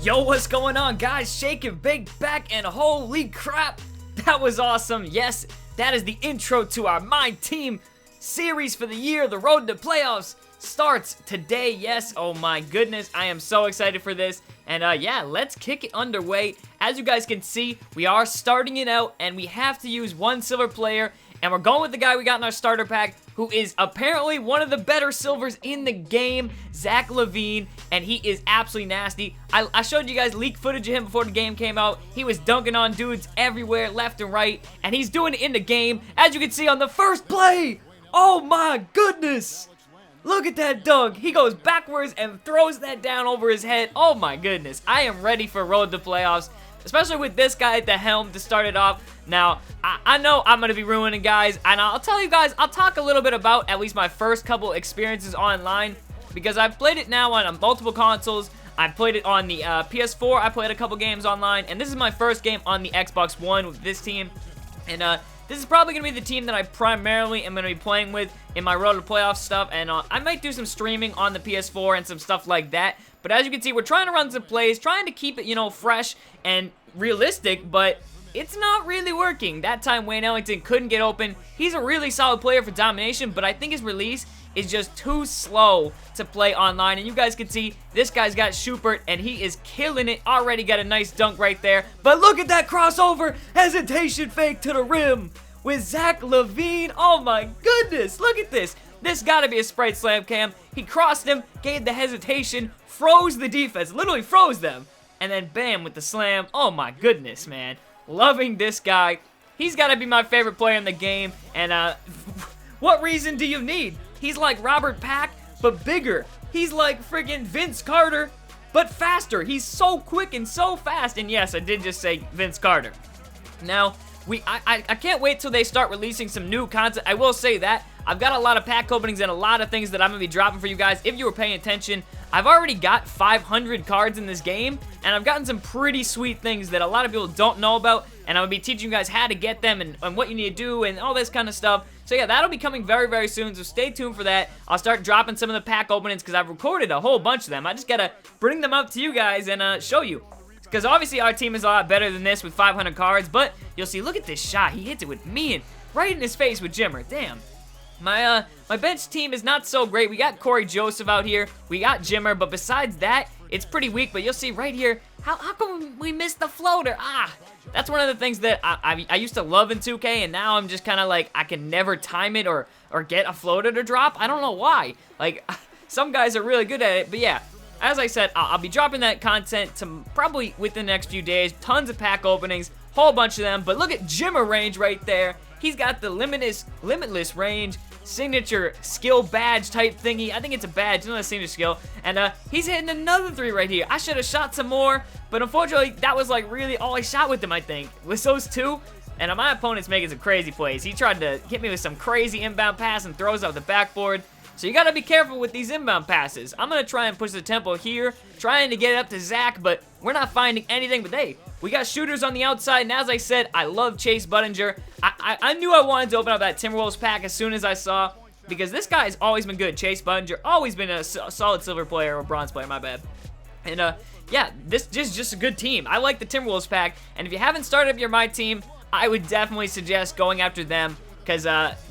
Yo, what's going on, guys? Shake and bake back, and holy crap, that was awesome. Yes, that is the intro to our My Team series for the year. The road to playoffs starts today. Yes, oh my goodness, I am so excited for this. And yeah, let's kick it underway. As you guys can see, we are starting it out, and we have to use one silver player. And we're going with the guy we got in our starter pack, who is apparently one of the better silvers in the game, Zach LaVine, and he is absolutely nasty. I showed you guys leak footage of him before the game came out. He was dunking on dudes everywhere, left and right, and he's doing it in the game, as you can see on the first play. Oh my goodness! Look at that dunk. He goes backwards and throws that down over his head. Oh my goodness. I am ready for road to playoffs, especially with this guy at the helm to start it off. Now, I know I'm going to be ruining guys, and I'll tell you guys, I'll talk a little bit about at least my first couple experiences online, because I've played it now on multiple consoles. I played it on the PS4, I played a couple games online, and this is my first game on the Xbox One with this team. And this is probably going to be the team that I primarily am going to be playing with in my road to playoffs stuff, and I might do some streaming on the PS4 and some stuff like that. But as you can see, we're trying to run some plays, trying to keep it, you know, fresh and realistic, but it's not really working. That time, Wayne Ellington couldn't get open. He's a really solid player for domination, but I think his release is just too slow to play online. And you guys can see, this guy's got Schubert, and he is killing it. Already got a nice dunk right there. But look at that crossover hesitation fake to the rim with Zach LaVine. Oh my goodness, look at this. This gotta be a Sprite Slam Cam. He crossed him, gave the hesitation, froze the defense, literally froze them, and then bam with the slam. Oh my goodness, man. Loving this guy. He's got to be my favorite player in the game. And what reason do you need? He's like Robert Pack, but bigger. He's like friggin' Vince Carter, but faster. He's so quick and so fast. And yes, I did just say Vince Carter. Now, I can't wait till they start releasing some new content. I will say that. I've got a lot of pack openings and a lot of things that I'm going to be dropping for you guys. If you were paying attention, I've already got 500 cards in this game, and I've gotten some pretty sweet things that a lot of people don't know about, and I'm going to be teaching you guys how to get them and what you need to do and all this kind of stuff. So yeah, that'll be coming very, very soon, so stay tuned for that. I'll start dropping some of the pack openings because I've recorded a whole bunch of them. I just got to bring them up to you guys and show you. Because obviously our team is a lot better than this with 500 cards, but you'll see, look at this shot. He hits it with me and right in his face with Jimmer. Damn. My bench team is not so great. We got Corey Joseph out here. We got Jimmer, but besides that, it's pretty weak. But you'll see right here, how come we missed the floater? That's one of the things that I used to love in 2K, and now I'm just kind of like, I can never time it or get a floater to drop. I don't know why. Like, some guys are really good at it, but yeah. As I said, I'll be dropping that content to probably within the next few days. Tons of pack openings, whole bunch of them. But look at Jimmer range right there. He's got the limitless range, signature skill badge type thingy. I think it's a badge, not a signature skill. And he's hitting another three right here. I should have shot some more, but unfortunately, that was like really all I shot with him, I think. With those two. And my opponent's making some crazy plays. He tried to hit me with some crazy inbound pass and throws off the backboard. So you got to be careful with these inbound passes. I'm going to try and push the tempo here, trying to get it up to Zach, but we're not finding anything. But hey, we got shooters on the outside, and as I said, I love Chase Budinger. I knew I wanted to open up that Timberwolves pack as soon as I saw, because this guy's always been good. Chase Budinger, always been a solid silver player or bronze player, my bad. And yeah, this is just a good team. I like the Timberwolves pack, and if you haven't started up your My Team, I would definitely suggest going after them. Because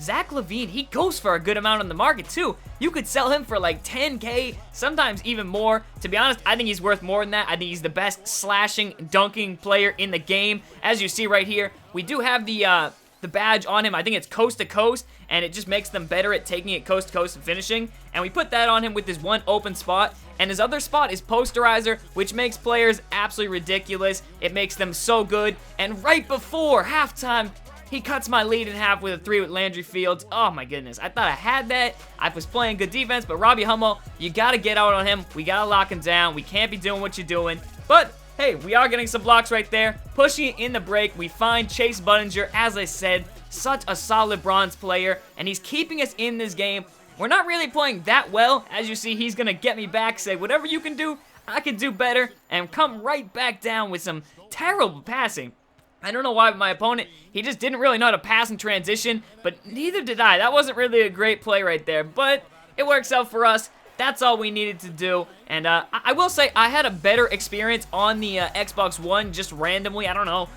Zach LaVine, he goes for a good amount on the market too. You could sell him for like 10K, sometimes even more. To be honest, I think he's worth more than that. I think he's the best slashing, dunking player in the game. As you see right here, we do have the badge on him. I think it's coast to coast, and it just makes them better at taking it coast to coast and finishing. And we put that on him with this one open spot. And his other spot is posterizer, which makes players absolutely ridiculous. It makes them so good. And right before halftime, he cuts my lead in half with a three with Landry Fields. Oh my goodness. I thought I had that. I was playing good defense, but Robbie Hummel, you got to get out on him. We got to lock him down. We can't be doing what you're doing. But hey, we are getting some blocks right there. Pushing it in the break, we find Chase Budinger. As I said, such a solid bronze player, and he's keeping us in this game. We're not really playing that well. As you see, he's going to get me back, say, whatever you can do, I can do better, and come right back down with some terrible passing. I don't know why my opponent, he just didn't really know how to pass in transition, but neither did I. That wasn't really a great play right there, but it works out for us. That's all we needed to do. And I will say I had a better experience on the Xbox One just randomly. I don't know.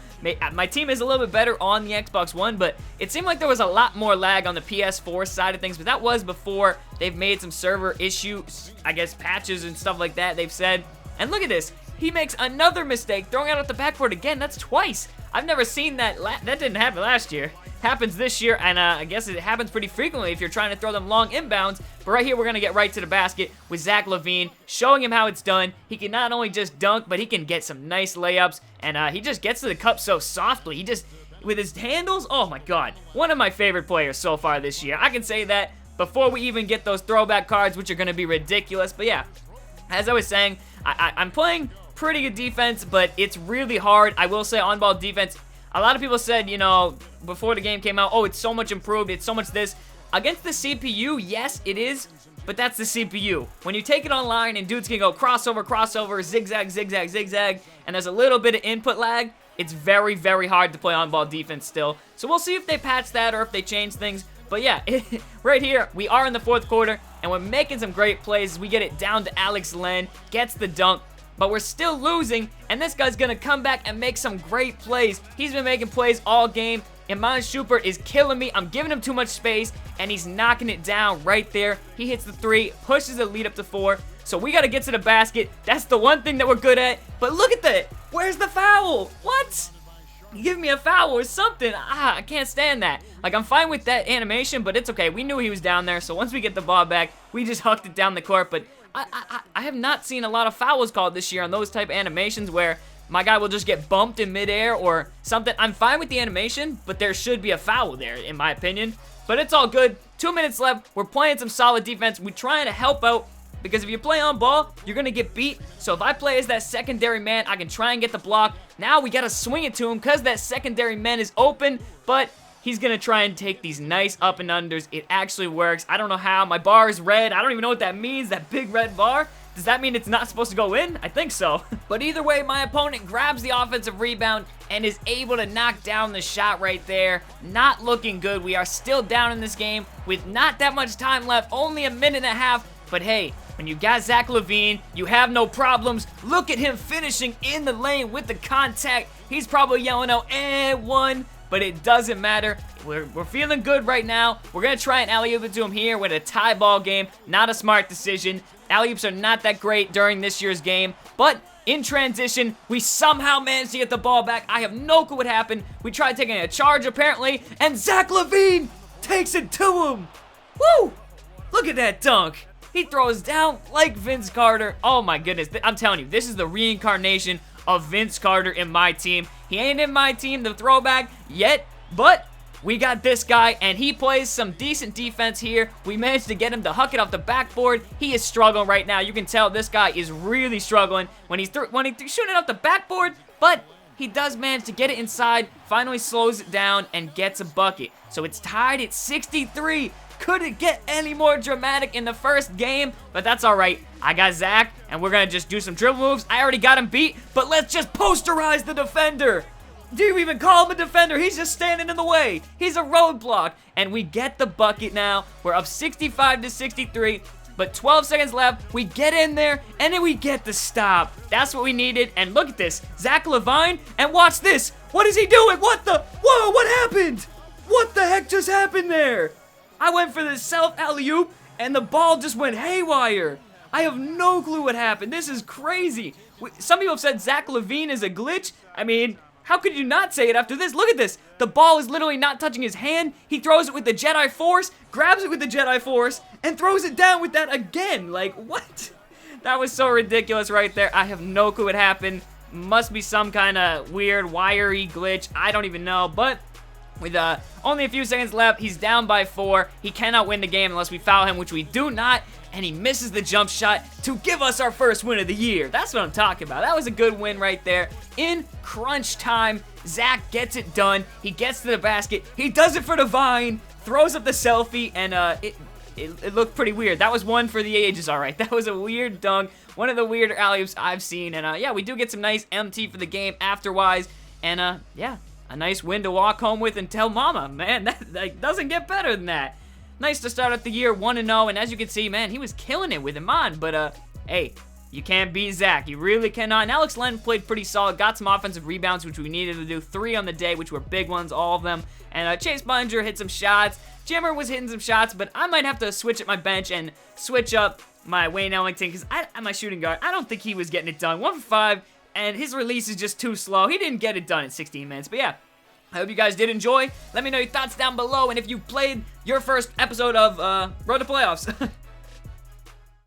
My team is a little bit better on the Xbox One, but it seemed like there was a lot more lag on the PS4 side of things, but that was before they've made some server issues, I guess patches and stuff like that, they've said. And look at this. He makes another mistake, throwing out at the backboard again. That's twice. I've never seen that. That didn't happen last year. Happens this year, and I guess it happens pretty frequently if you're trying to throw them long inbounds. But right here, we're going to get right to the basket with Zach LaVine, showing him how it's done. He can not only just dunk, but he can get some nice layups, and he just gets to the cup so softly. He just, with his handles, oh my god, one of my favorite players so far this year. I can say that before we even get those throwback cards, which are going to be ridiculous. But yeah, as I was saying, I'm playing pretty good defense, but it's really hard. I will say on-ball defense, a lot of people said, you know, before the game came out, oh, it's so much improved, it's so much this. Against the CPU, yes, it is, but that's the CPU. When you take it online and dudes can go crossover, crossover, zigzag, zigzag, zigzag, and there's a little bit of input lag, it's very, very hard to play on-ball defense still. So we'll see if they patch that or if they change things. But yeah, right here, we are in the fourth quarter, and we're making some great plays. We get it down to Alex Len, gets the dunk, but we're still losing, and this guy's gonna come back and make some great plays. He's been making plays all game. Iman Shumpert is killing me. I'm giving him too much space, and he's knocking it down right there. He hits the 3, pushes the lead up to 4. So we gotta get to the basket. That's the one thing that we're good at. But look at that. Where's the foul? What? Give me a foul or something. I can't stand that. Like, I'm fine with that animation, but it's okay. We knew he was down there, so once we get the ball back, we just hucked it down the court. But I have not seen a lot of fouls called this year on those type of animations where my guy will just get bumped in midair or something. I'm fine with the animation, but there should be a foul there, in my opinion. But it's all good. 2 minutes left. We're playing some solid defense. We're trying to help out because if you play on ball, you're going to get beat. So if I play as that secondary man, I can try and get the block. Now we got to swing it to him because that secondary man is open, but he's going to try and take these nice up and unders. It actually works. I don't know how. My bar is red. I don't even know what that means, that big red bar. Does that mean it's not supposed to go in? I think so. But either way, my opponent grabs the offensive rebound and is able to knock down the shot right there. Not looking good. We are still down in this game with not that much time left. Only a minute and a half. But hey, when you got Zach LaVine, you have no problems. Look at him finishing in the lane with the contact. He's probably yelling out, and one. But it doesn't matter. We're feeling good right now. We're going to try and alley-oop it to him here with a tie ball game. Not a smart decision. Alley-oops are not that great during this year's game. But in transition, we somehow managed to get the ball back. I have no clue what happened. We tried taking a charge, apparently. And Zach LaVine takes it to him. Woo! Look at that dunk. He throws down like Vince Carter. Oh, my goodness. I'm telling you, this is the reincarnation of Vince Carter in my team. He ain't in my team, the throwback, yet, but we got this guy, and he plays some decent defense here. We managed to get him to huck it off the backboard. He is struggling right now. You can tell this guy is really struggling when he's shooting it off the backboard, but he does manage to get it inside, finally slows it down, and gets a bucket. So it's tied at 63. Couldn't get any more dramatic in the first game, but that's all right. I got Zach, and we're going to just do some dribble moves. I already got him beat, but let's just posterize the defender. Do you even call him a defender? He's just standing in the way. He's a roadblock, and we get the bucket now. We're up 65 to 63, but 12 seconds left. We get in there, and then we get the stop. That's what we needed, and look at this. Zach LaVine, and watch this. What is he doing? What the? Whoa, what happened? What the heck just happened there? I went for the self alley-oop, and the ball just went haywire. I have no clue what happened. This is crazy. Some people have said Zach LaVine is a glitch. I mean, how could you not say it after this? Look at this. The ball is literally not touching his hand. He throws it with the Jedi Force, grabs it with the Jedi Force, and throws it down with that again. Like, what? That was so ridiculous right there. I have no clue what happened. Must be some kind of weird wiry glitch. I don't even know, but with only a few seconds left, he's down by 4. He cannot win the game unless we foul him, which we do not. And he misses the jump shot to give us our first win of the year. That's what I'm talking about. That was a good win right there. In crunch time, Zach gets it done. He gets to the basket. He does it for LaVine, throws up the selfie, and it looked pretty weird. That was one for the ages, all right. That was a weird dunk. One of the weirder alley-oops I've seen. And yeah, we do get some nice MT for the game afterwise. And yeah, a nice win to walk home with and tell mama. Man, that doesn't get better than that. nice to start out the year 1-0, and as you can see, man, he was killing it with him on, but, hey, you can't beat Zach. You really cannot. And Alex Len played pretty solid, got some offensive rebounds, which we needed to do, 3 on the day, which were big ones, all of them, and Chase Buninger hit some shots. Jimmer was hitting some shots, but I might have to switch at my bench and switch up my Wayne Ellington, because my shooting guard, I don't think he was getting it done. 1 for 5, and his release is just too slow. He didn't get it done in 16 minutes, but yeah. I hope you guys did enjoy. Let me know your thoughts down below, and if you played your first episode of Road to Playoffs.